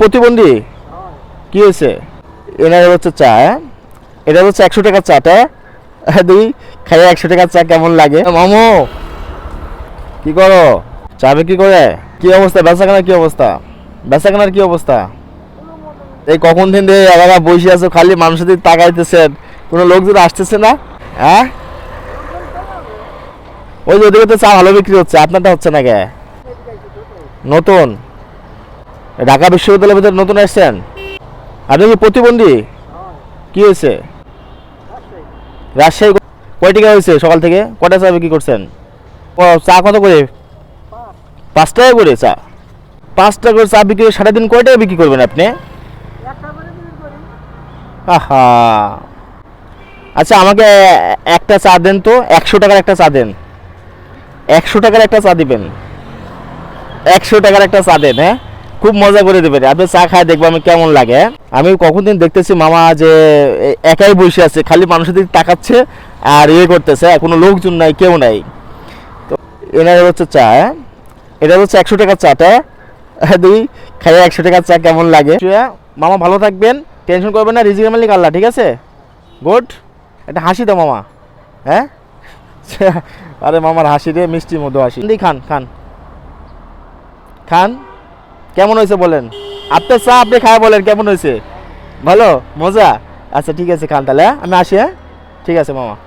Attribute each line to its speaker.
Speaker 1: প্রতিবন্ধী কি হয়েছে? এনার হচ্ছে চা, এটা হচ্ছে 100 টাকার চাটা। দুই খাই 100 টাকার চা কেমন লাগে? মামু কি করো? চা বিক্রি করে? কি অবস্থা বেচাকেনার? কি অবস্থা বেচাকেনার? কি অবস্থা? এই কখন দিন দিয়ে এলাকা বসে আছো, খালি মানুষের দিকে তাকাইতেছেন, কোনো লোকজন আসতেছে না? হ্যাঁ, ওই যে ওদিকে তো চা ভালো বিক্রি হচ্ছে, আপনারটা হচ্ছে না কে? নতুন ঢাকা বিশ্ববিদ্যালয়ের ভিতরে নতুন আসছেন? আপনি কি প্রতিবন্ধী? কি হয়েছে? রাজশাহী কয় টাকা হয়েছে? সকাল থেকে কটা চা বিক্রি করছেন? চা কত করে? 5 টাকা করে চা? 5 টাকা করে চা বিক্রি করে সারাদিন কয় টাকা বিক্রি করবেন আপনি? আহা, আচ্ছা আমাকে একটা চা দেন তো, 100 টাকার একটা চা দেন। 100 টাকার একটা চা দিবেন, 100 টাকার একটা চা দেন। হ্যাঁ, খুব মজা করে দেবেন। আপনি চা খায় দেখবো আমি কেমন লাগে। আমি কখন দিন দেখতেছি মামা যে একাই বসে আছে, খালি মানুষের দিকে তাকাচ্ছে আর ইয়ে করতেছে, কোনো লোকজন নাই, কেউ নাই। তো এনার হচ্ছে চা, এটা হচ্ছে 100 টাকার চাটা। দুই খাই 100 টাকার চা কেমন লাগে? মামা ভালো থাকবেন, টেনশন করবেন না, রিজিকের মালিক আল্লাহ, ঠিক আছে? গুড। একটা হাসি দাও মামা। হ্যাঁ, আরে মামার হাসি রে, মিষ্টির মতো হাসি। খান খান খান, কেমন হয়েছে বলেন? আপনার চা আপনি খায় বলেন কেমন হয়েছে? ভালো, মজা? আচ্ছা ঠিক আছে, খান তাহলে। হ্যাঁ, আমি আসি। হ্যাঁ, ঠিক আছে মামা।